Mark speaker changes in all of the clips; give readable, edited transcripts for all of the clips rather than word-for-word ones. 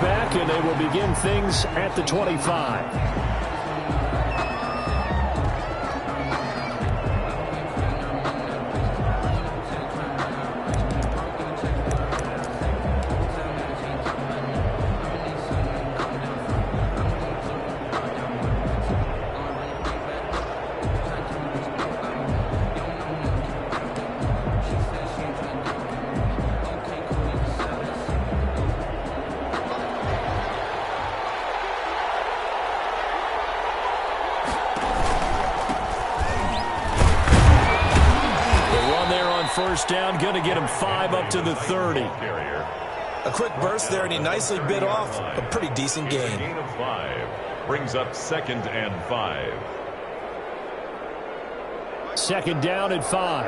Speaker 1: back, and they will begin things at the 25. First down, going to get him 5 up to the 30.
Speaker 2: A quick burst there, and he nicely bit off a pretty decent gain.
Speaker 3: Gain of 5 brings up 2nd and 5.
Speaker 1: 2nd down at 5.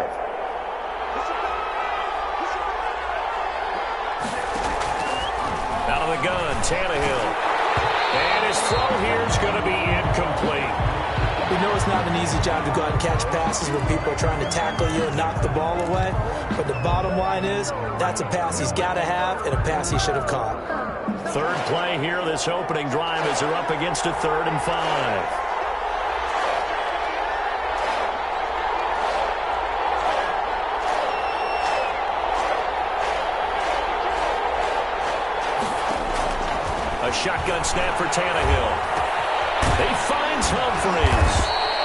Speaker 1: Out of the gun, Tannehill. And his throw here is going to be incomplete.
Speaker 2: We know it's not an easy job to go out and catch passes when people are trying to tackle you and knock the ball away. But the bottom line is, that's a pass he's got to have and a pass he should have caught.
Speaker 1: Third play here, this opening drive as they're up against a 3rd and 5. A shotgun snap for Tannehill. He finds Humphries,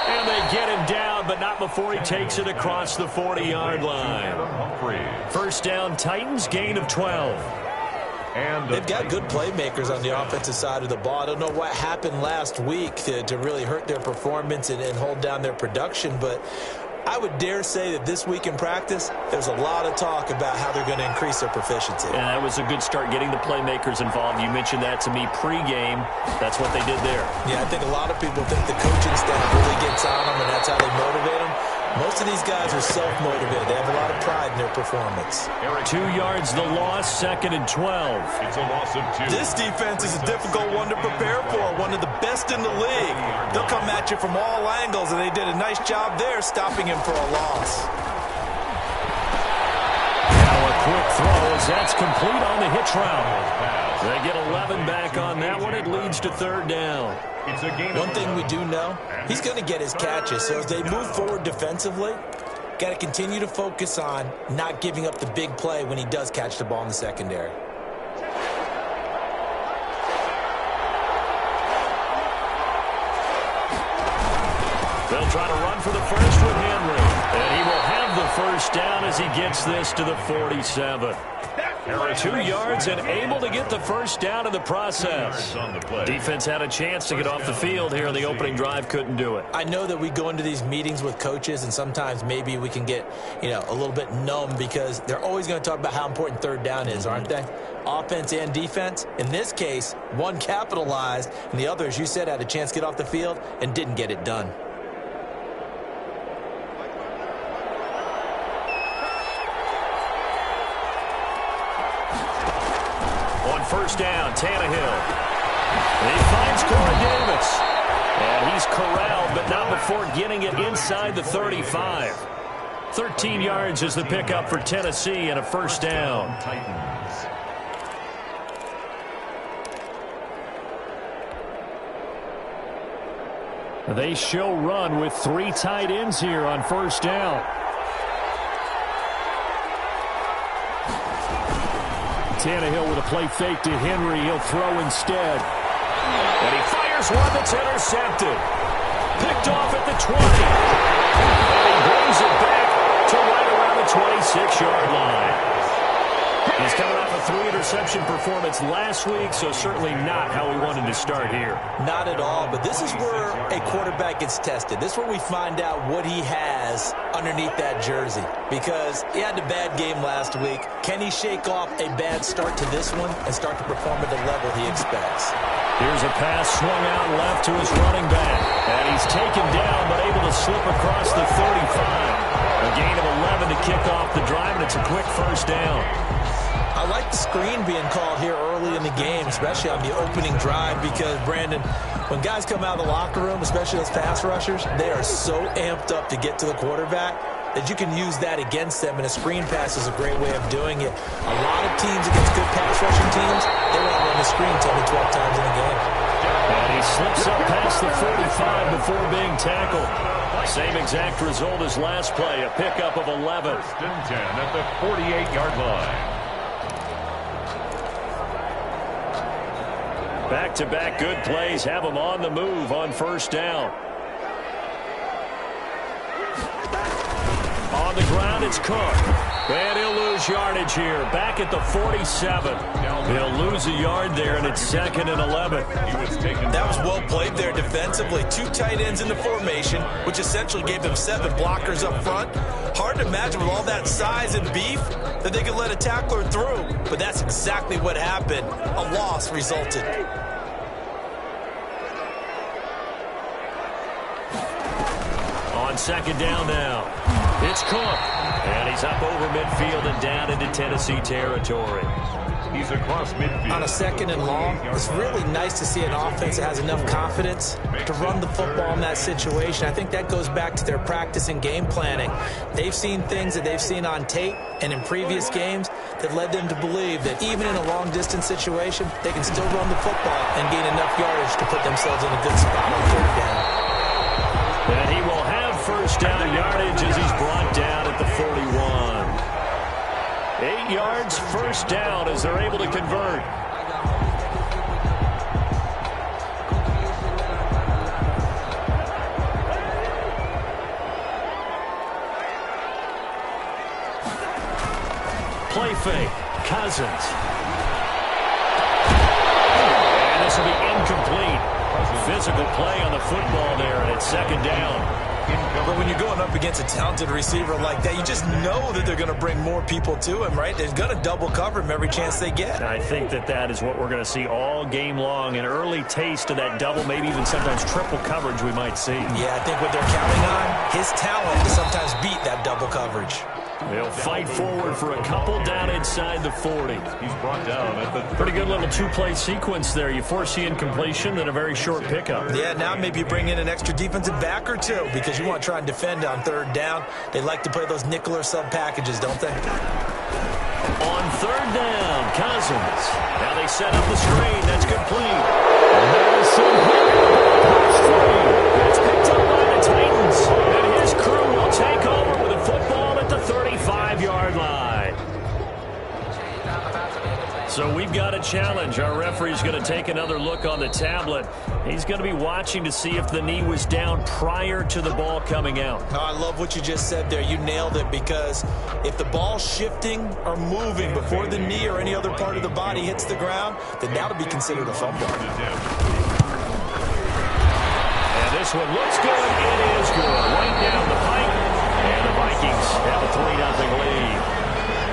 Speaker 1: and they get him down, but not before he takes it across the 40-yard line. First down, Titans, gain of 12.
Speaker 2: And they've got good playmakers on the offensive side of the ball. I don't know what happened last week to really hurt their performance and hold down their production, but I would dare say that this week in practice, there's a lot of talk about how they're going to increase their proficiency.
Speaker 1: And that was a good start, getting the playmakers involved. You mentioned that to me pregame. That's what they did there.
Speaker 2: Yeah, I think a lot of people think the coaching staff really gets on them, and that's how they motivate them. Most of these guys are self-motivated. They have a lot of pride in their performance.
Speaker 1: 2 yards the loss, 2nd and 12.
Speaker 3: It's a loss of 2.
Speaker 2: This defense is a difficult one to prepare for, one of the best in the league. They'll come at you from all angles, and they did a nice job there stopping him for a loss.
Speaker 1: Now a quick throw as that's complete on the hitch route. They get 11 back on that one. It leads to 3rd down.
Speaker 2: One thing we do know, he's going to get his catches. So as they move forward defensively, got to continue to focus on not giving up the big play when he does catch the ball in the secondary.
Speaker 1: They'll try to run for the first with Henry. And he will have the first down as he gets this to the 47. 2 yards and able to get the first down in the process. Defense had a chance to get off the field here in the opening drive, couldn't do it.
Speaker 2: I know that we go into these meetings with coaches, and sometimes maybe we can get, a little bit numb because they're always going to talk about how important 3rd down is, aren't they? Offense and defense. In this case, one capitalized, and the other, as you said, had a chance to get off the field and didn't get it done.
Speaker 1: First down, Tannehill. He finds Corey Davis. And he's corralled, but not before getting it inside the 35. 13 yards is the pickup for Tennessee and a first down. They show run with 3 tight ends here on first down. Tannehill with a play fake to Henry. He'll throw instead. And he fires one that's intercepted. Picked off at the 20. And he brings it back to right around the 26-yard line. He's coming off a 3-interception performance last week, so certainly not how we wanted to start here.
Speaker 2: Not at all, but this is where a quarterback gets tested. This is where we find out what he has underneath that jersey, because he had a bad game last week. Can he shake off a bad start to this one and start to perform at the level he expects?
Speaker 1: Here's a pass swung out left to his running back, and he's taken down but able to slip across the 35. A gain of 11 to kick off the drive, and it's a quick first down.
Speaker 2: I like the screen being called here early in the game, especially on the opening drive, because, Brandon, when guys come out of the locker room, especially those pass rushers, they are so amped up to get to the quarterback that you can use that against them, and a screen pass is a great way of doing it. A lot of teams against good pass rushing teams, they want to on the screen 10 to 12 times in a game.
Speaker 1: And he slips up past the 45 before being tackled. Same exact result as last play, a pickup of 11.
Speaker 3: First and 10 at the 48-yard line.
Speaker 1: Back-to-back good plays have him on the move on first down. On the ground, it's Cook. And he'll lose yardage here. Back at the 47. He'll lose a yard there, and it's 2nd and 11.
Speaker 2: That was well played there defensively. 2 tight ends in the formation, which essentially gave them 7 blockers up front. Hard to imagine with all that size and beef that they could let a tackler through. But that's exactly what happened. A loss resulted.
Speaker 1: On second down now, it's Cook. And he's up over midfield and down into Tennessee territory.
Speaker 3: He's across midfield.
Speaker 2: On a 2nd and long, it's really nice to see an offense that has enough confidence to run the football in that situation. I think that goes back to their practice and game planning. They've seen things that they've seen on tape and in previous games that led them to believe that even in a long-distance situation, they can still run the football and gain enough yardage to put themselves in a good spot on 3rd down.
Speaker 1: And he will have first down yardage as he's brought down at the 41. 8 yards, first down as they're able to convert. Play fake, Cousins. And this will be incomplete. Physical play on the football there, and it's 2nd down.
Speaker 2: But when you're going up against a talented receiver like that, you just know that they're going to bring more people to him, right? They're going to double cover him every chance they get.
Speaker 1: I think that is what we're going to see all game long, an early taste of that double, maybe even sometimes triple coverage we might see.
Speaker 2: Yeah, I think what they're counting on, his talent to sometimes beat that double coverage.
Speaker 1: They'll fight forward for a couple down inside the 40.
Speaker 3: He's brought down at the
Speaker 1: pretty good little 2-play sequence there. You force the incompletion, then a very short pickup.
Speaker 2: Yeah, now maybe you bring in an extra defensive back or two because you want to try and defend on 3rd down. They like to play those nickel or sub packages, don't they?
Speaker 1: On 3rd down, Cousins. Now they set up the screen. That's complete. It's picked up by the Titans. And his crew will take over with a football at the 35-yard line. So we've got a challenge. Our referee's going to take another look on the tablet. He's going to be watching to see if the knee was down prior to the ball coming out.
Speaker 2: Oh, I love what you just said there. You nailed it, because if the ball's shifting or moving before the knee or any other part of the body hits the ground, then that'll be considered a fumble.
Speaker 1: And this one looks good. It is good. Right down the pipe. And the Vikings have a 3-0 lead.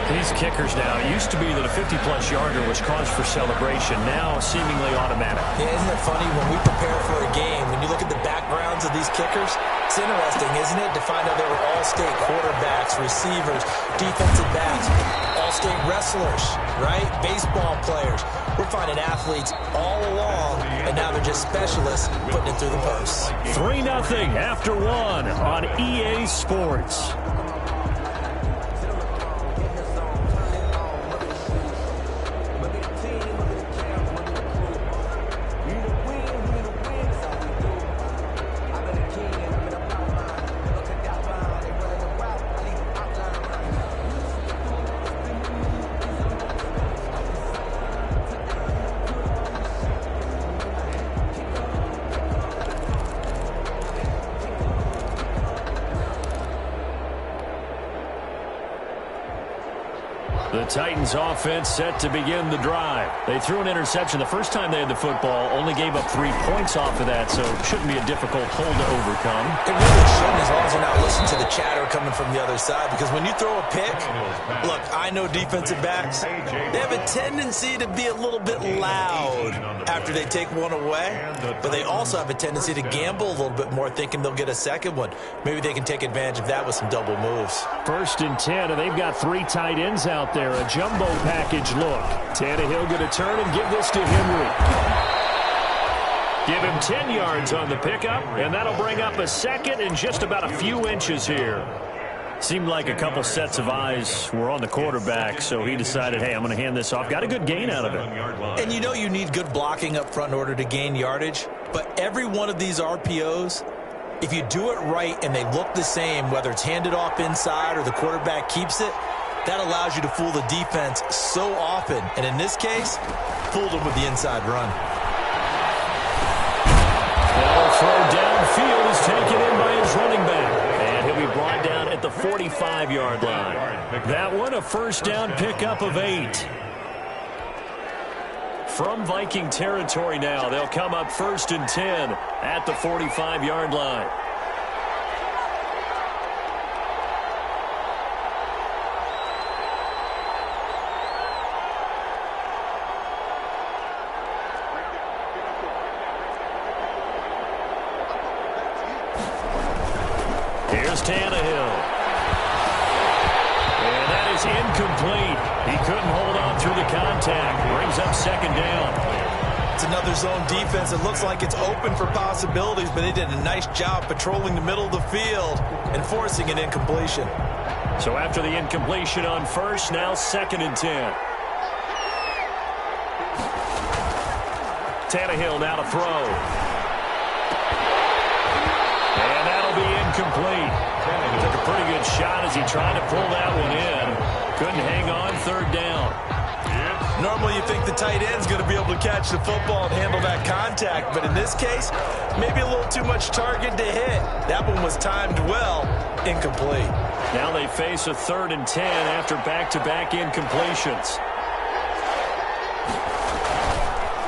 Speaker 1: These kickers now, it used to be that a 50-plus yarder was cause for celebration. Now seemingly automatic.
Speaker 2: Yeah, isn't it funny when we prepare for a game, when you look at the backgrounds of these kickers, it's interesting, isn't it, to find out they were all-state quarterbacks, receivers, defensive backs, all-state wrestlers, right? Baseball players. We're finding athletes all along, and now they're just specialists putting it through the posts.
Speaker 1: 3-0 after 1 on EA Sports. The Titans offense set to begin the drive. They threw an interception the first time they had the football, only gave up 3 points off of that, so it shouldn't be a difficult hole to overcome.
Speaker 2: It really shouldn't, as long as you're not listening to the chatter coming from the other side, because when you throw a pick, look, I know defensive backs, they have a tendency to be a little bit loud after they take one away, but they also have a tendency to gamble a little bit more, thinking they'll get a second one. Maybe they can take advantage of that with some double moves.
Speaker 1: 1st and 10, and they've got 3 tight ends out there. A jumbo package look. Tannehill going to turn and give this to Henry. Give him 10 yards on the pickup, and that'll bring up a 2nd and just about a few inches here. Seemed like a couple sets of eyes were on the quarterback, so he decided, hey, I'm going to hand this off. Got a good gain out of it.
Speaker 2: And you know you need good blocking up front in order to gain yardage, but every one of these RPOs, if you do it right and they look the same, whether it's handed off inside or the quarterback keeps it, that allows you to fool the defense so often. And in this case, fooled them with the inside run.
Speaker 1: The throw downfield is taken in by his running back. And he'll be brought down at the 45-yard line. That one, a first down pickup of 8. From Viking territory now, they'll come up 1st and 10 at the 45-yard line. Here's Tannehill. And that is incomplete. He couldn't hold on through the contact. Brings up 2nd down.
Speaker 2: It's another zone defense. It looks like it's open for possibilities, but they did a nice job patrolling the middle of the field and forcing an incompletion.
Speaker 1: So after the incompletion on first, now 2nd and 10. Tannehill now to throw. And that'll be incomplete. He took a pretty good shot as he tried to pull that one in. Couldn't hang on, 3rd down.
Speaker 2: Normally you think the tight end's going to be able to catch the football and handle that contact, but in this case, maybe a little too much target to hit. That one was timed well, incomplete.
Speaker 1: Now they face a 3rd and 10 after back-to-back incompletions.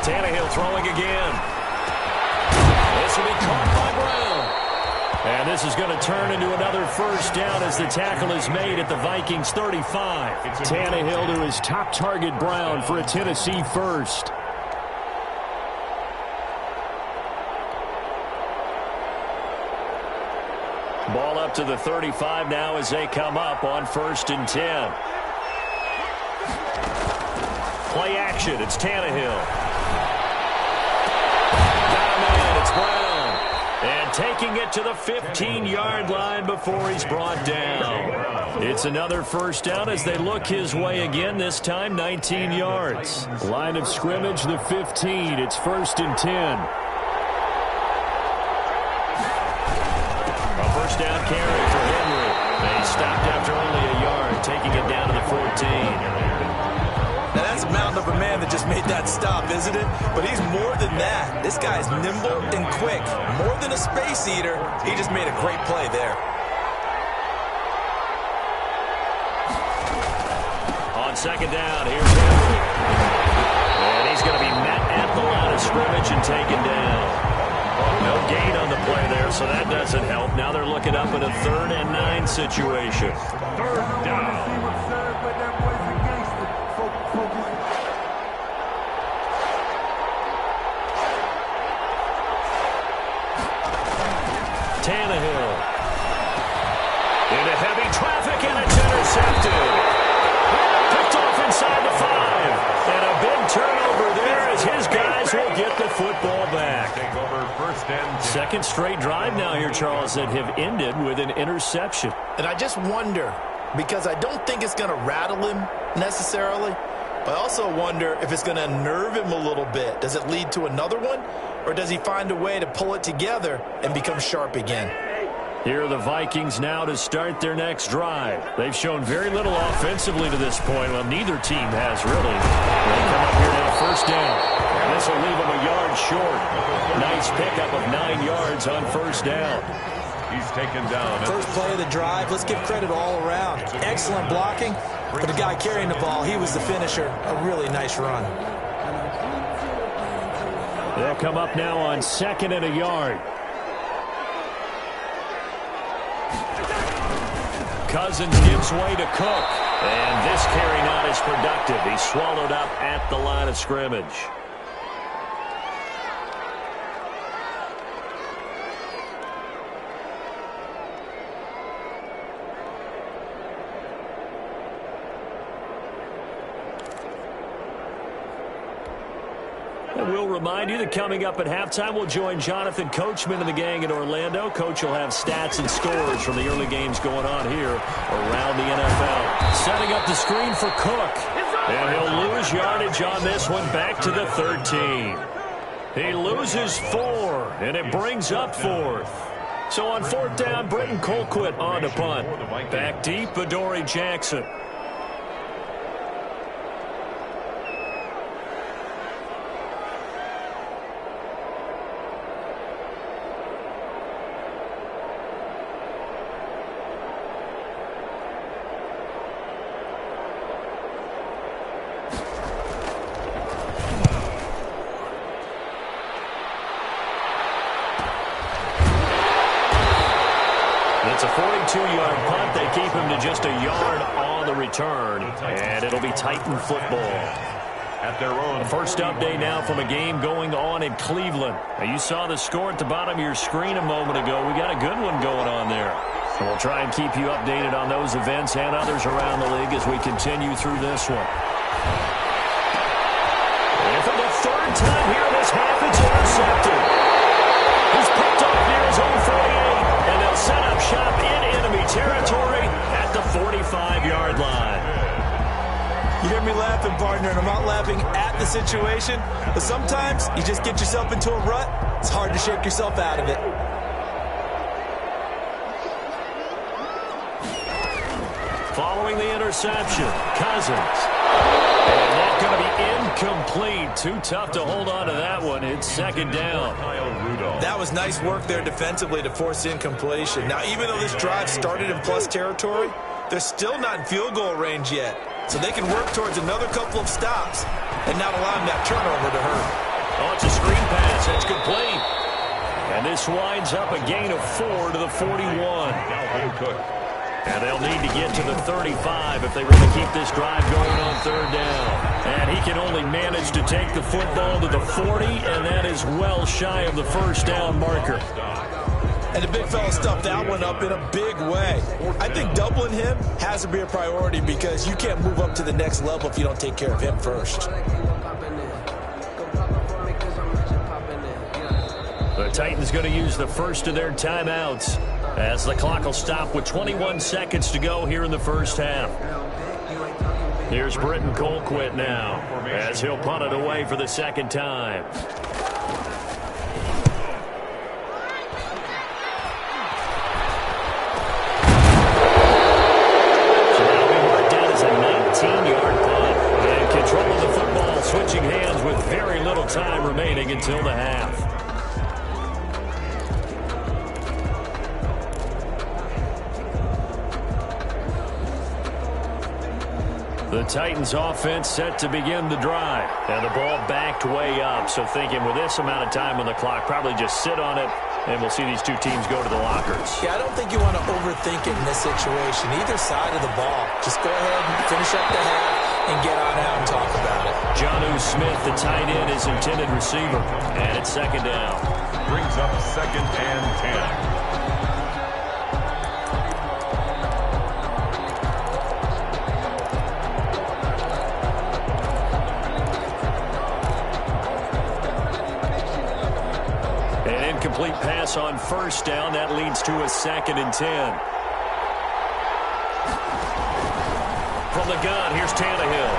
Speaker 1: Tannehill throwing again. This will be caught by Brown. And this is going to turn into another first down as the tackle is made at the Vikings 35. Tannehill to his top target, Brown, for a Tennessee first. Ball up to the 35 now as they come up on 1st and 10. Play action. It's Tannehill. Got him in. It's Brown. And taking it to the 15-yard line before he's brought down. It's another first down as they look his way again, this time 19 yards. Line of scrimmage, the 15. It's 1st and 10. A first down carry for Henry. They stopped after only a yard, taking it down to the 14.
Speaker 2: Now that's a mountain of a man that just made that stop, isn't it? But he's more than that. This guy's nimble and quick. More than a space eater, he just made a great play there.
Speaker 1: On 2nd down, here's Henry. And he's going to be met at the line of scrimmage and taken down. No gain on the play there, so that doesn't help. Now they're looking up at a 3rd and 9 situation.
Speaker 3: 3rd down.
Speaker 1: Tannehill into heavy traffic, and it's intercepted. Picked off inside the 5. And a big turnover there as his guys will get the football back.
Speaker 3: Take over 1st and 10.
Speaker 1: 2nd straight drive now here, Charles, that have ended with an interception.
Speaker 2: And I just wonder, because I don't think it's going to rattle him necessarily, but I also wonder if it's going to unnerve him a little bit. Does it lead to another one, or does he find a way to pull it together and become sharp again?
Speaker 1: Here are the Vikings now to start their next drive. They've shown very little offensively to this point. Well, neither team has really. They come up here now, 1st down. This will leave them a yard short. Nice pickup of 9 yards on 1st down.
Speaker 3: He's taken down.
Speaker 2: First play of the drive, let's give credit all around. Excellent blocking, but the guy carrying the ball, he was the finisher. A really nice run.
Speaker 1: They'll come up now on 2nd and a yard. Cousins gives way to Cook. And this carry not as productive. He's swallowed up at the line of scrimmage. we'll remind you that coming up at halftime, we'll join Jonathan Coachman and the gang in Orlando. Coach will have stats and scores from the early games going on here around the NFL. Setting up the screen for Cook. And he'll lose yardage on this one back to the 13. He loses 4, and it brings up 4th. So on 4th down, Britton Colquitt on to punt. Back deep, Adoree Jackson. It's a 42-yard punt. They keep him to just a yard on the return, and it'll be Titan football.
Speaker 3: At their own.
Speaker 1: A first update now from a game going on in Cleveland. Now, you saw the score at the bottom of your screen a moment ago. We got a good one going on there. And we'll try and keep you updated on those events and others around the league as we continue through this one. And for the 3rd time here in this half, it's intercepted. He's picked off near his own 48, and they'll set up shop in enemy territory at the 45-yard line.
Speaker 2: You hear me laughing, partner, and I'm not laughing at the situation, but sometimes you just get yourself into a rut. It's hard to shake yourself out of it.
Speaker 1: Following the interception, Cousins. And that's going to be incomplete. Too tough to hold on to that one. It's 2nd down.
Speaker 2: That was nice work there defensively to force incompletion. Now, even though this drive started in plus territory, they're still not in field goal range yet. So they can work towards another couple of stops and not allowing that turnover to hurt.
Speaker 1: Oh, it's a screen pass. That's complete. And this winds up a gain of 4 to the 41. And they'll need to get to the 35 if they really keep this drive going on 3rd down. And he can only manage to take the football to the 40, and that is well shy of the 1st down marker.
Speaker 2: And the big fella stuffed that one up in a big way. I think doubling him has to be a priority because you can't move up to the next level if you don't take care of him first.
Speaker 1: The Titans going to use the first of their timeouts as the clock will stop with 21 seconds to go here in the 1st half. Here's Britton Colquitt now as he'll punt it away for the 2nd time. So that'll be marked down as a 19-yard punt. And control of the football switching hands with very little time remaining until the half. The Titans offense set to begin the drive. And the ball backed way up. So thinking with this amount of time on the clock, probably just sit on it, and we'll see these two teams go to the lockers.
Speaker 2: Yeah, I don't think you want to overthink it in this situation. Either side of the ball. Just go ahead and finish up the half and get on out and talk about it.
Speaker 1: Jonnu Smith, the tight end, is intended receiver. And it's 2nd down.
Speaker 3: Brings up 2nd and 10.
Speaker 1: Complete pass on 1st down. That leads to a 2nd and 10. From the gun, here's Tannehill.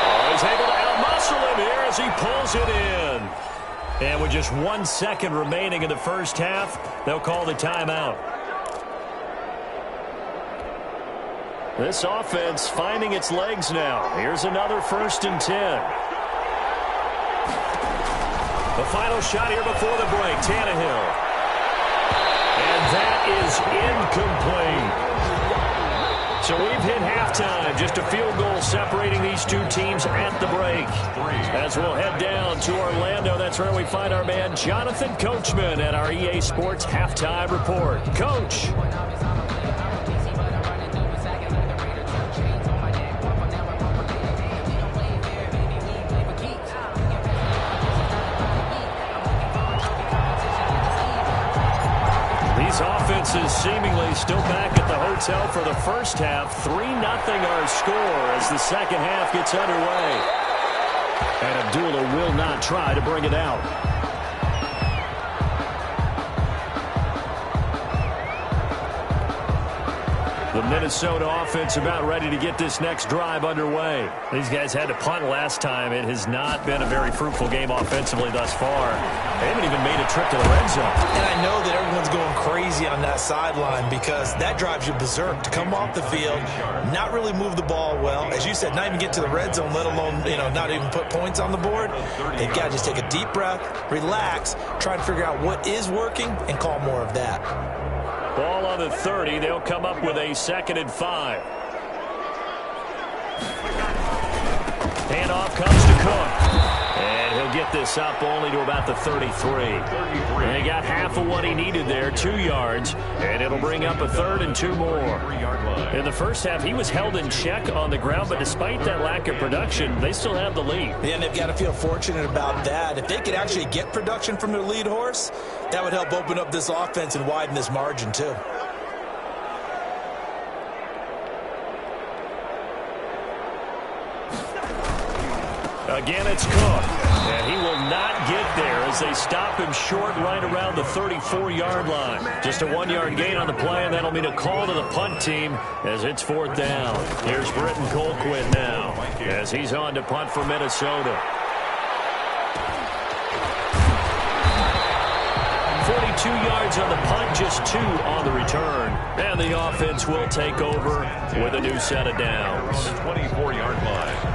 Speaker 1: Oh, he's able to outmuscle him here as he pulls it in. And with just 1 second remaining in the 1st half, they'll call the timeout. This offense finding its legs now. Here's another 1st and 10. The final shot here before the break, Tannehill. And that is incomplete. So we've hit halftime. Just a field goal separating these two teams at the break. As we'll head down to Orlando, that's where we find our man Jonathan Coachman at our EA Sports Halftime Report. Coach. Offenses seemingly still back at the hotel for the 1st half. 3-0 our score as the 2nd half gets underway. And Abdullah will not try to bring it out. The Minnesota offense about ready to get this next drive underway.
Speaker 4: These guys had to punt last time. It has not been a very fruitful game offensively thus far.
Speaker 1: They haven't even made a trip to the red zone.
Speaker 2: And I know that everyone's going crazy on that sideline because that drives you berserk to come off the field, not really move the ball well. As you said, not even get to the red zone, let alone, not even put points on the board. They've got to just take a deep breath, relax, try to figure out what is working, and call more of that.
Speaker 1: Ball on the 30. They'll come up with a 2nd and 5. Handoff comes to Cook. And he'll get this up only to about the 33. And he got half of what he needed there, 2 yards. And it'll bring up a 3rd and 2 more.
Speaker 4: In the first half, he was held in check on the ground, but despite that lack of production, they still have the lead.
Speaker 2: Yeah, and they've got to feel fortunate about that. If they could actually get production from their lead horse, that would help open up this offense and widen this margin too.
Speaker 1: Again, it's Cook. And he will not get there as they stop him short right around the 34-yard line. Just a 1-yard gain on the play, and that'll mean a call to the punt team as it's 4th down. Here's Britton Colquitt now as he's on to punt for Minnesota. 42 yards on the punt, just 2 on the return. And the offense will take over with a new set of downs.
Speaker 3: On the 24-yard line.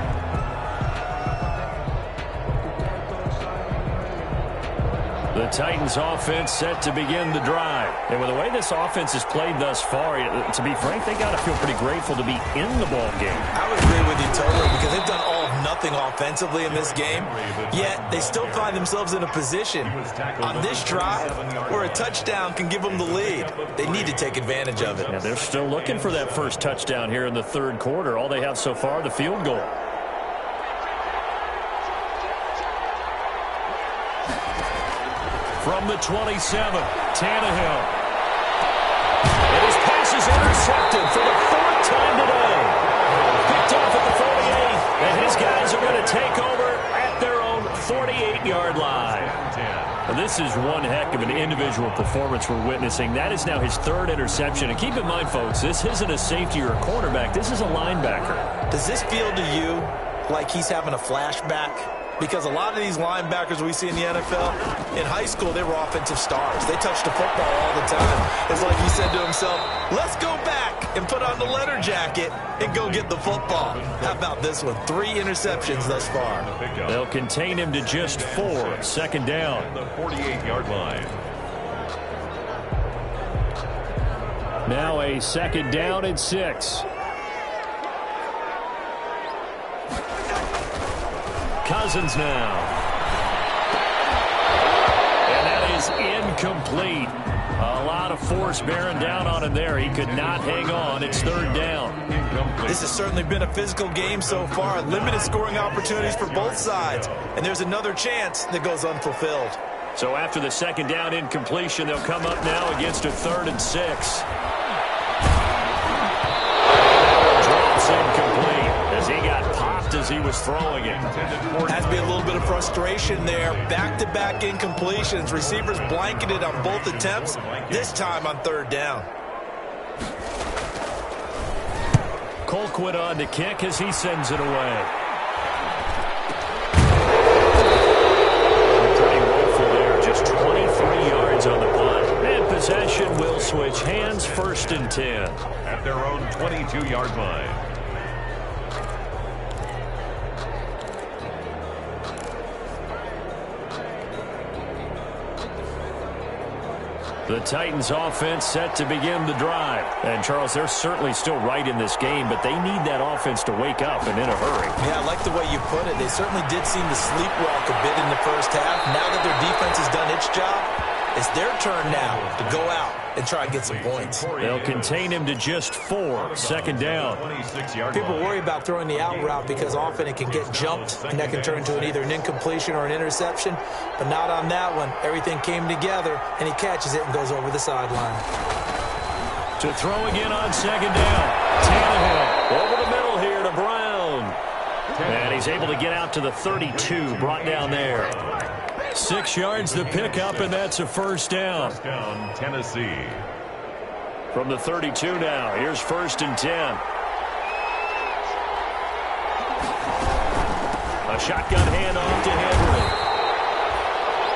Speaker 1: The Titans offense set to begin the drive. And with the way this offense has played thus far, to be frank, they got to feel pretty grateful to be in the ball game.
Speaker 2: I would agree with you totally because they've done all of nothing offensively in this game, yet they still find themselves in a position on this drive where a touchdown can give them the lead. They need to take advantage of it.
Speaker 1: Yeah, they're still looking for that first touchdown here in the 3rd quarter. All they have so far, the field goal. From the 27, Tannehill. And his pass is intercepted for the 4th time today. Picked off at the 48, and his guys are going to take over at their own 48-yard line. And this is one heck of an individual performance we're witnessing. That is now his 3rd interception. And keep in mind, folks, this isn't a safety or a cornerback. This is a linebacker.
Speaker 2: Does this feel to you like he's having a flashback? Because a lot of these linebackers we see in the NFL, in high school, they were offensive stars. They touched the football all the time. It's like he said to himself, let's go back and put on the leather jacket and go get the football. How about this one? 3 interceptions thus far.
Speaker 1: They'll contain him to just 4. 2nd down.
Speaker 3: The 48-yard line.
Speaker 1: Now a 2nd down and 6. Cousins now. And that is incomplete. A lot of force bearing down on him there. He could not hang on. It's 3rd down.
Speaker 2: This has certainly been a physical game so far. Limited scoring opportunities for both sides. And there's another chance that goes unfulfilled.
Speaker 1: So after the 2nd down incompletion, they'll come up now against a 3rd and 6. Drops incomplete as he got popped as he was throwing it.
Speaker 2: Has to be a little bit of frustration there. Back-to-back incompletions. Receivers blanketed on both attempts, this time on 3rd down.
Speaker 1: Colquitt on to kick as he sends it away. Pretty woeful there, just 23 yards on the punt. And possession will switch hands, 1st and 10.
Speaker 3: At their own 22-yard line.
Speaker 1: The Titans offense set to begin the drive. And, Charles, they're certainly still right in this game, but they need that offense to wake up and in a hurry.
Speaker 2: Yeah, I like the way you put it. They certainly did seem to sleepwalk a bit in the first half. Now that their defense has done its job, it's their turn now to go out and try and get some points.
Speaker 1: They'll contain him to just 4. 2nd down.
Speaker 2: People worry about throwing the out route because often it can get jumped, and that can turn into either an incompletion or an interception. But not on that one. Everything came together, and he catches it and goes over the sideline.
Speaker 1: To throw again on 2nd down. Tannehill over the middle here to Brown. And he
Speaker 4: He's able to get out to the 32, brought down there. 6 yards the pickup, and that's a first down.
Speaker 3: First down, Tennessee.
Speaker 4: From the 32 now, here's 1st and 10. A shotgun handoff to Henry.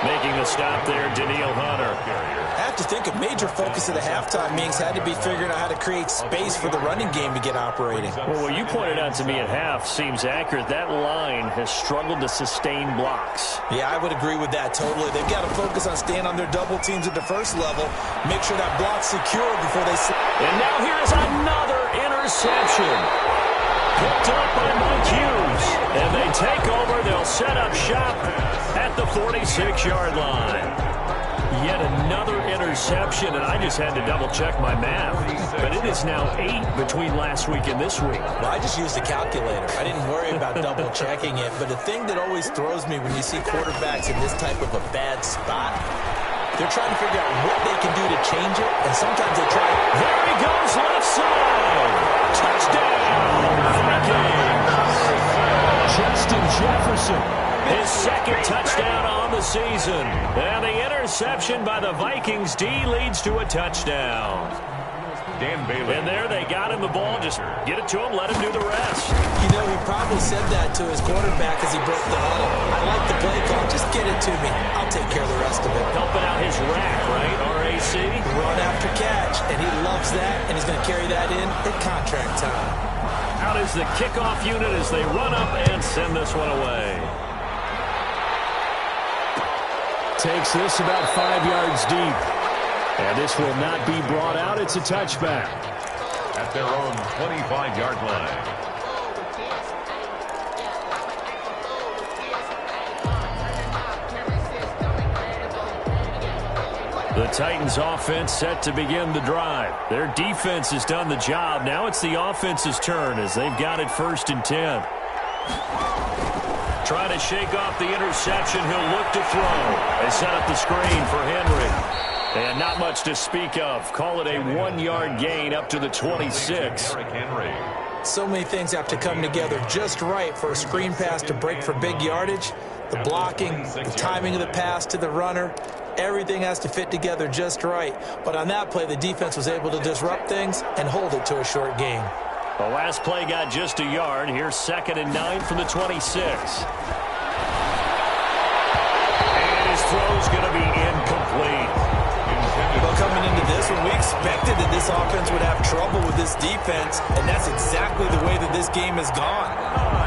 Speaker 4: Making the stop there, Danielle Hunter.
Speaker 2: I have to think a major focus of the halftime meetings had to be figuring out how to create space for the running game to get operating.
Speaker 4: Well, what you pointed out to me at half seems accurate. That line has struggled to sustain blocks.
Speaker 2: Yeah, I would agree with that totally. They've got to focus on staying on their double teams at the first level, make sure that block's secure before they...
Speaker 4: And now here's another interception. Picked up by Mike Hughes. And they take over. They'll set up shop at the 46-yard line. Yet another interception, and I just had to double-check my math. But it is now 8 between last week and this week.
Speaker 2: Well, I just used a calculator. I didn't worry about double-checking it. But the thing that always throws me when you see quarterbacks in this type of a bad spot, they're trying to figure out what they can do to change it, and sometimes they try.
Speaker 4: There he goes, left side. Touchdown, Vikings. Justin Jefferson. His second touchdown on the season. And the interception by the Vikings D leads to a touchdown.
Speaker 3: Dan Bailey.
Speaker 4: And there they got him the ball. Just get it to him, let him do the rest.
Speaker 2: You know, he probably said that to his quarterback as he broke the huddle. I like the play call. Just get it to me. I'll take care of the rest of it.
Speaker 4: Helping out his rack, right? RAC.
Speaker 2: Run after catch. And he loves that, and he's going to carry that in at contract time.
Speaker 4: Out is the kickoff unit as they run up and send this one away. Takes this about 5 yards deep. And this will not be brought out. It's a touchback.
Speaker 3: At their own 25-yard line.
Speaker 4: The Titans offense set to begin the drive. Their defense has done the job. Now it's the offense's turn as they've got it 1st and 10. Trying to shake off the interception. He'll look to throw. They set up the screen for Henry. And not much to speak of. Call it a 1-yard gain up to the 26.
Speaker 2: So many things have to come together just right for a screen pass to break for big yardage. The blocking, the timing of the pass to the runner, everything has to fit together just right. But on that play, the defense was able to disrupt things and hold it to a short gain.
Speaker 4: The last play got just a yard. Here's 2nd and 9 from the 26. And his throw's going to be incomplete.
Speaker 2: Well, coming into this one, we expected that this offense would have trouble with this defense, and that's exactly the way that this game has gone.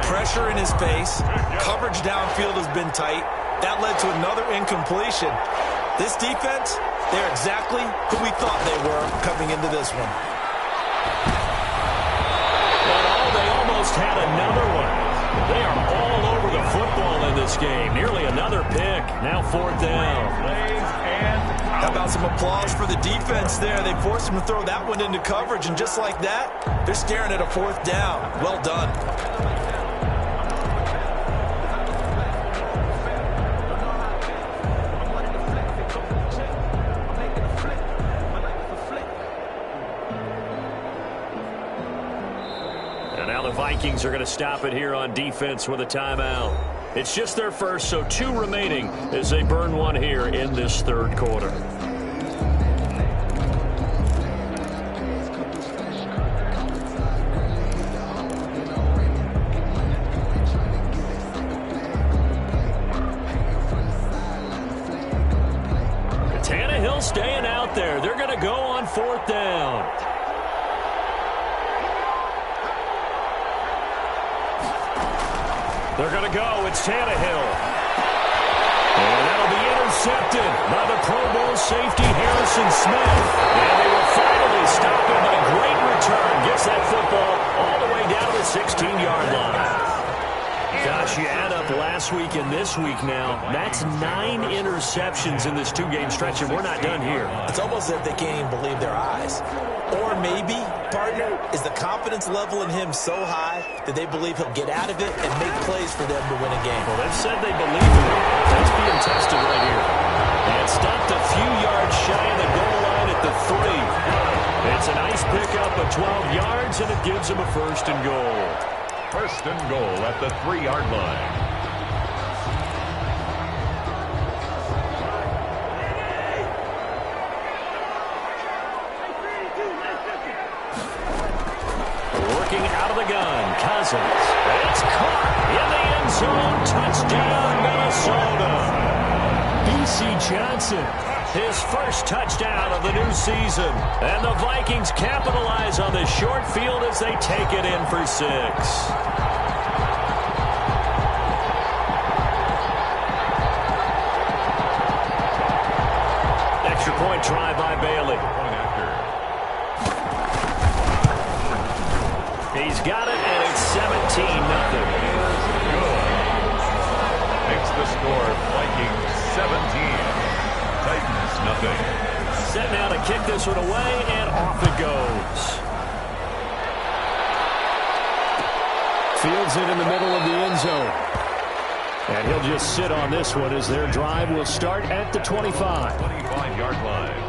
Speaker 2: Pressure in his face, coverage downfield has been tight. That led to another incompletion. This defense, they're exactly who we thought they were coming into this one.
Speaker 4: But they almost had another one. They are all over the football in this game. Nearly another pick. Now 4th down.
Speaker 2: How about some applause for the defense there? They forced him to throw that one into coverage, and just like that, they're staring at a 4th down. Well done.
Speaker 4: And now the Vikings are going to stop it here on defense with a timeout. It's just their first, so 2 remaining as they burn one here in this 3rd quarter. Tannehill staying out there. They're going to go on 4th down. They're going to go. It's Tannehill. And that'll be intercepted by the Pro Bowl safety Harrison Smith. And they will finally stop him, but a great return. Gets that football all the way down to the 16-yard line. Gosh, you add up last week and this week now. That's 9 interceptions in this 2-game stretch, and we're not done here.
Speaker 2: It's almost as if they can't even believe their eyes. Or maybe, partner, is the confidence level in him so high that they believe he'll get out of it and make plays for them to win a game.
Speaker 4: Well, they've said they believe in him. That's being tested right here. And stopped a few yards shy of the goal line at the 3. It's a nice pickup of 12 yards, and it gives him a 1st and goal.
Speaker 3: First and goal at the 3-yard line.
Speaker 1: Working out of the gun, Cousins. It's caught in the end zone. Touchdown, Minnesota. B.C. Johnson, his first touchdown of the new season. And the Vikings capitalize on the short field as they take it in for 6. Extra point try by Bailey. He's got it, and it's 17-0.
Speaker 3: Good. Makes the score Vikings 17. Titans nothing.
Speaker 1: Set now to kick this one away, and off it goes. Fields it in the middle of the end zone. And he'll just sit on this one as their drive will start at the 25.
Speaker 3: 25-yard line.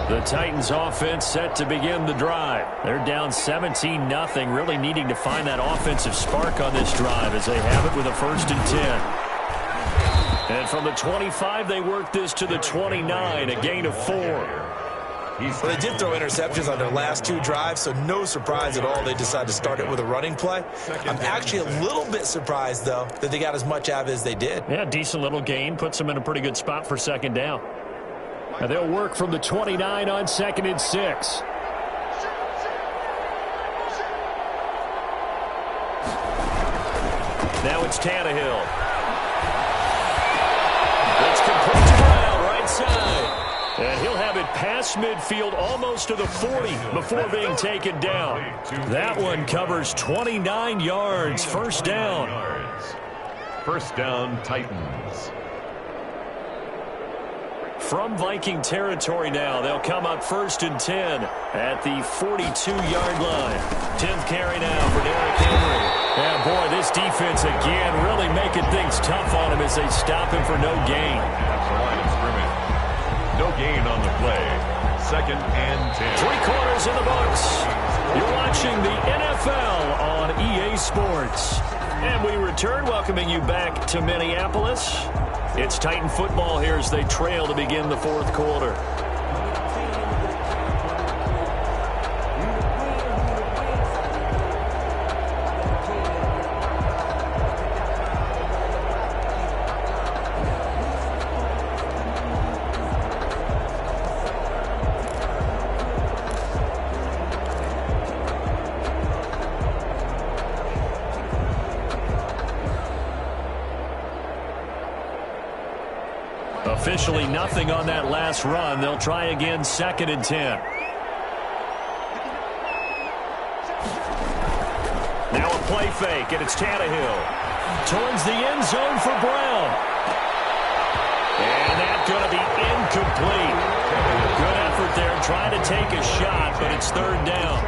Speaker 1: The Titans offense set to begin the drive. They're down 17-0, really needing to find that offensive spark on this drive as they have it with a 1st and 10. And from the 25, they work this to the 29, a gain of 4.
Speaker 2: Well, they did throw interceptions on their last 2 drives, so no surprise at all they decided to start it with a running play. I'm actually a little bit surprised, though, that they got as much out of it as they did.
Speaker 1: Yeah, decent little gain. Puts them in a pretty good spot for 2nd down. And they'll work from the 29 on 2nd and 6. Now it's Tannehill. It's complete to Brown, right side. And he'll have it past midfield almost to the 40 before being taken down. That one covers 29 yards. 1st down.
Speaker 3: 1st down, Titans.
Speaker 1: From Viking territory now, they'll come up 1st and 10 at the 42-yard line. 10th carry now for Derrick Henry. Yeah, boy, this defense again really making things tough on him as they stop him for no gain.
Speaker 3: That's the line of scrimmage. No gain on the play. 2nd and 10.
Speaker 1: 3 quarters in the books. You're watching the NFL on EA Sports. And we return, welcoming you back to Minneapolis. It's Titan football here as they trail to begin the 4th quarter. Officially nothing on that last run. They'll try again 2nd and 10. Now a play fake, and it's Tannehill. Towards the end zone for Brown. And that's going to be incomplete. Good effort there, trying to take a shot, but it's 3rd down.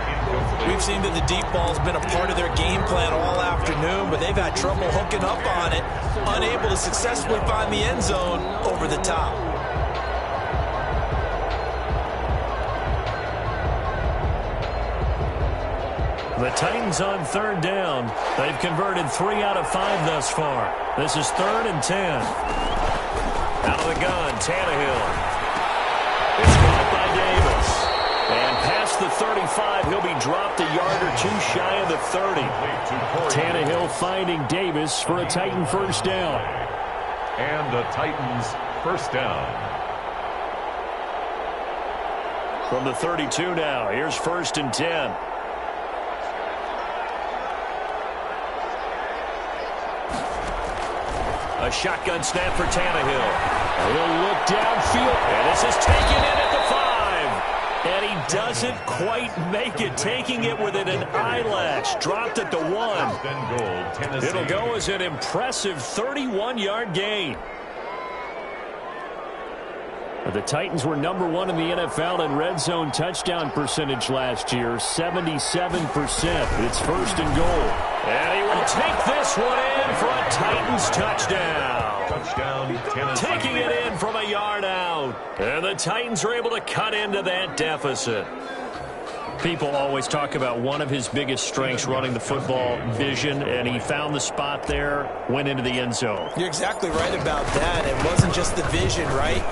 Speaker 2: We've seen that the deep ball's been a part of their game plan all afternoon, but they've had trouble hooking up on it, unable to successfully find the end zone over the top.
Speaker 1: The Titans on 3rd down. They've converted 3 out of 5 thus far. This is 3rd and 10. Out of the gun, Tannehill. It's caught by Davis. And past the 35, he'll be dropped a yard or 2 shy of the 30. Tannehill finding Davis for a Titan 1st down.
Speaker 3: And the Titans 1st down.
Speaker 1: From the 32 now, here's 1st and 10. A shotgun snap for Tannehill. He'll look downfield, and this is taken in at the 5. And he doesn't quite make it, taking it within an eyelash. Dropped at the 1. It'll go as an impressive 31-yard gain. The Titans were number 1 in the NFL in red zone touchdown percentage last year, 77%. It's 1st and goal. And he will take this one in for a Titans touchdown.
Speaker 3: Touchdown, Tennessee.
Speaker 1: Taking it in from a yard out. And the Titans are able to cut into that deficit. People always talk about one of his biggest strengths, running the football, vision, and he found the spot there, went into the end zone.
Speaker 2: You're exactly right about that. It wasn't just the vision, right?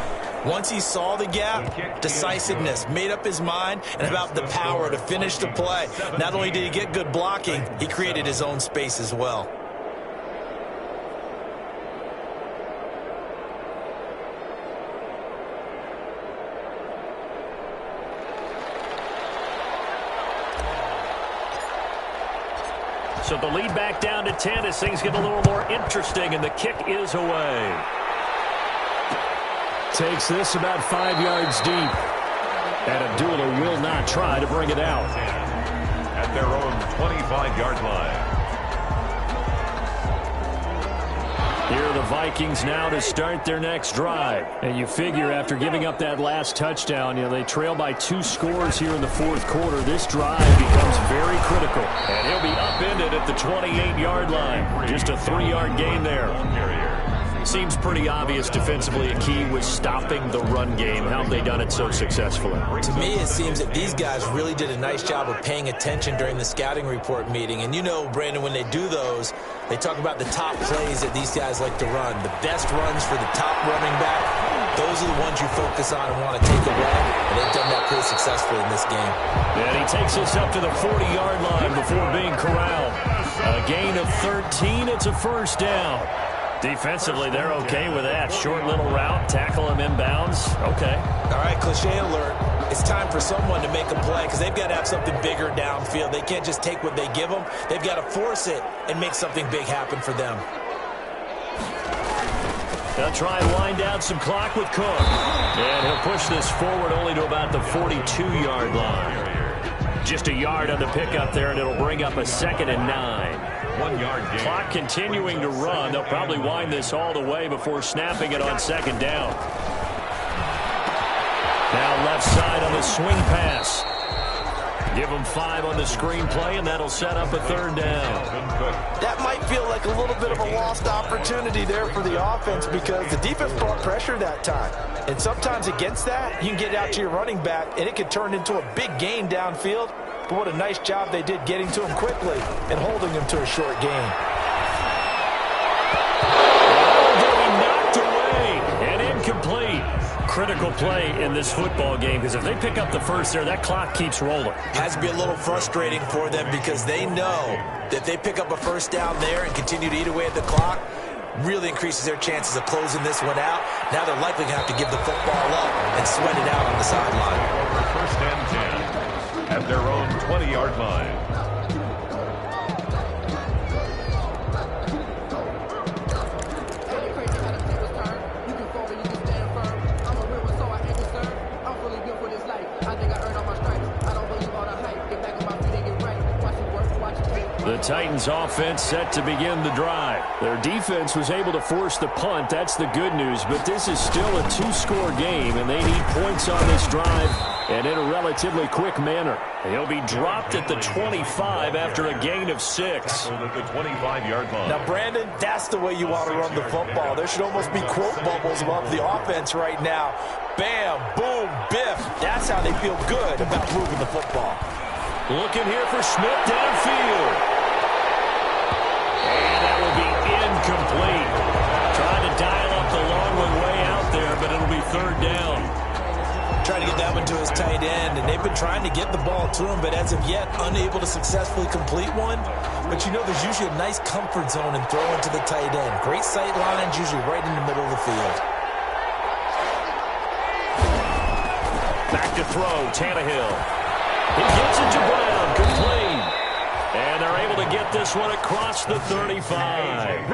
Speaker 2: Once he saw the gap, decisiveness, made up his mind, and about the power to finish the play. Not only did he get good blocking, he created his own space as well.
Speaker 1: So the lead back down to 10 as things get a little more interesting, and the kick is away. Takes this about 5 yards deep. And Abdullah will not try to bring it out.
Speaker 3: At their own 25-yard line.
Speaker 1: Here are the Vikings now to start their next drive. And you figure after giving up that last touchdown, they trail by 2 scores here in the fourth quarter. This drive becomes very critical. And he'll be upended at the 28-yard line. Just a 3-yard gain there. Seems pretty obvious defensively a key was stopping the run game. How have they done it so successfully?
Speaker 2: To me, it seems that these guys really did a nice job of paying attention during the scouting report meeting. And you know, Brandon, when they do those, they talk about the top plays that these guys like to run. The best runs for the top running back, those are the ones you focus on and want to take away. And they've done that pretty successfully in this game.
Speaker 1: And he takes us up to the 40-yard line before being corralled. A gain of 13. It's a first down. Defensively, they're okay with that. Short little route, tackle him inbounds. Okay.
Speaker 2: All right, cliche alert. It's time for someone to make a play because they've got to have something bigger downfield. They can't just take what they give them. They've got to force it and make something big happen for them.
Speaker 1: They'll try and wind down some clock with Cook. And he'll push this forward only to about the 42-yard line. Just a yard on the pickup there, and it'll bring up a 2nd and 9.
Speaker 3: 1 yard gain.
Speaker 1: Clock continuing to run. They'll probably wind this all the way before snapping it on 2nd down. Now left side on the swing pass. Give them 5 on the screen play, and that'll set up a 3rd down.
Speaker 2: That might feel like a little bit of a lost opportunity there for the offense because the defense brought pressure that time. And sometimes against that, you can get out to your running back, and it could turn into a big gain downfield. But what a nice job they did getting to him quickly and holding him to a short gain.
Speaker 1: Getting knocked away and incomplete. Critical play in this football game because if they pick up the first there, that clock keeps rolling.
Speaker 2: Has to be a little frustrating for them because they know that if they pick up a first down there and continue to eat away at the clock, really increases their chances of closing this one out. Now they're likely going to have to give the football up and sweat it out on the sideline.
Speaker 3: First and 10 at their own 20-yard line.
Speaker 1: The Titans offense set to begin the drive. Their defense was able to force the punt. That's the good news. But this is still a 2-score game, and they need points on this drive and in a relatively quick manner. He'll be dropped at the 25 after a gain of 6.
Speaker 3: At the 25-yard line.
Speaker 2: Now, Brandon, that's the way you want to run the football. There should almost be quote bubbles above the offense right now. Bam, boom, biff. That's how they feel good about moving the football.
Speaker 1: Looking here for Smith downfield. And that will be incomplete. Trying to dial up the long one way out there, but it'll be 3rd down.
Speaker 2: Trying to get that one to his tight end, and they've been trying to get the ball to him, but as of yet, unable to successfully complete one. But you know, there's usually a nice comfort zone in throwing to the tight end. Great sight lines, usually right in the middle of the field.
Speaker 1: Back to throw, Tannehill. He gets it to Brown, complete. And they're able to get this one across the 35.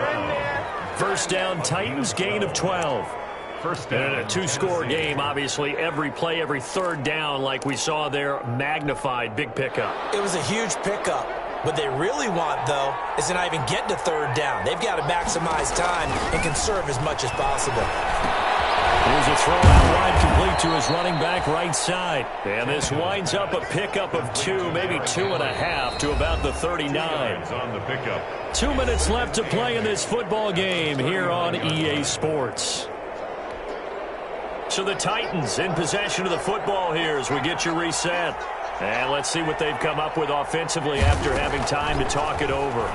Speaker 1: First down, Titans, gain of 12.
Speaker 3: First down.
Speaker 1: And a 2-score game, obviously, every play, every 3rd down, like we saw there, magnified, big pickup.
Speaker 2: It was a huge pickup. What they really want, though, is to not even get to 3rd down. They've got to maximize time and conserve as much as possible.
Speaker 4: Here's a throw out wide, complete to his running back right side. And this winds up a pickup of 2, maybe 2.5 to about the 39.
Speaker 3: On the pickup.
Speaker 4: 2 minutes left to play in this football game here on EA Sports. So the Titans in possession of the football here as we get you reset. And let's see what they've come up with offensively after having time to talk it over.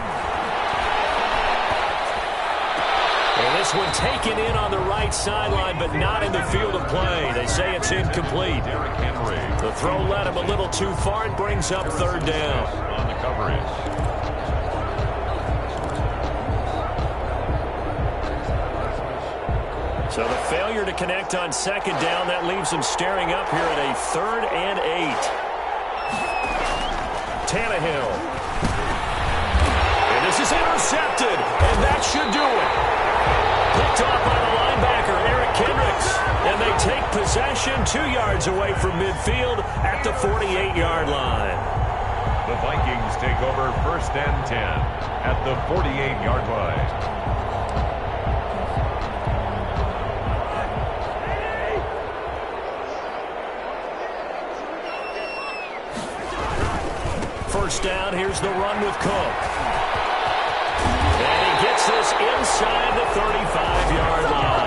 Speaker 4: And this one taken in on the right sideline, but not in the field of play. They say it's incomplete. The throw led him a little too far and brings up third down.
Speaker 3: On the coverage.
Speaker 4: So the failure to connect on second down, that leaves him staring up here at a 3rd and 8. Tannehill. And this is intercepted, and that should do it. Picked off by the linebacker, Eric Kendricks. And they take possession 2 yards away from midfield at the 48-yard line.
Speaker 3: The Vikings take over 1st and 10 at the 48-yard line.
Speaker 4: First down, here's the run with Cook. And he gets this inside the 35-yard line.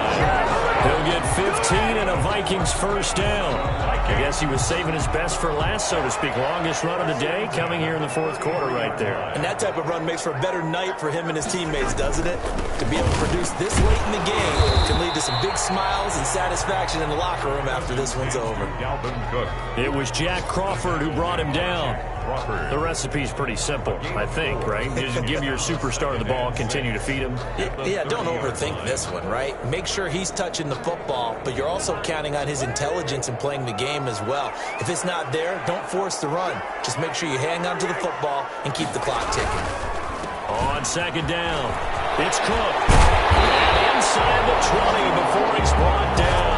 Speaker 4: He'll get 15 and a Vikings first down. I guess he was saving his best for last, so to speak. Longest run of the day coming here in the 4th quarter right there.
Speaker 2: And that type of run makes for a better night for him and his teammates, doesn't it? To be able to produce this late in the game can lead to some big smiles and satisfaction in the locker room after this one's over.
Speaker 3: Dalvin Cook.
Speaker 4: It was Jack Crawford who brought him down. The recipe's pretty simple, I think, right? You just give your superstar the ball, continue to feed him.
Speaker 2: Yeah, don't overthink this one, right? Make sure he's touching the football, but you're also counting on his intelligence in playing the game as well. If it's not there, don't force the run. Just make sure you hang on to the football and keep the clock ticking.
Speaker 4: On second down, it's Cook. And inside the 20 before he's brought down.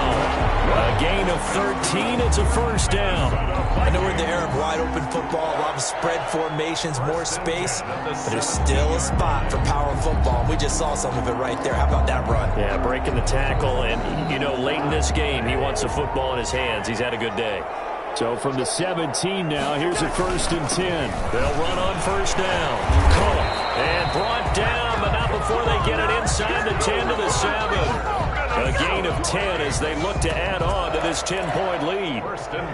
Speaker 4: A gain of 13, it's a first down.
Speaker 2: I know we're in the era of wide-open football, a lot of spread formations, more space, but there's still a spot for power football. We just saw some of it right there. How about that run?
Speaker 4: Yeah, breaking the tackle, and, you know, late in this game, he wants the football in his hands. He's had a good day. So from the 17 now, here's a 1st and 10. They'll run on first down. Cook, and brought down, but not before they get it inside the 10 to the 7. A gain of 10 as they look to add on to this 10-point lead.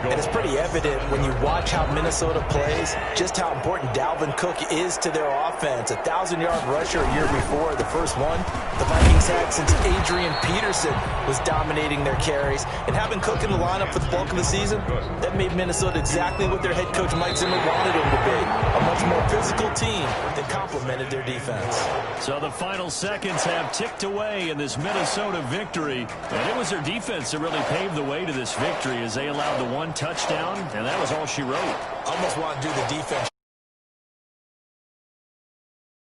Speaker 2: And it's pretty evident when you watch how Minnesota plays, just how important Dalvin Cook is to their offense. A 1,000-yard rusher a year before, the first one the Vikings had since Adrian Peterson was dominating their carries. And having Cook in the lineup for the bulk of the season, that made Minnesota exactly what their head coach Mike Zimmer wanted them to be. A much more physical team that complemented their defense.
Speaker 4: So the final seconds have ticked away in this Minnesota victory. And it was their defense that really paved the way to this victory as they allowed the 1 touchdown, and that was all she wrote.
Speaker 2: Almost want to do the defense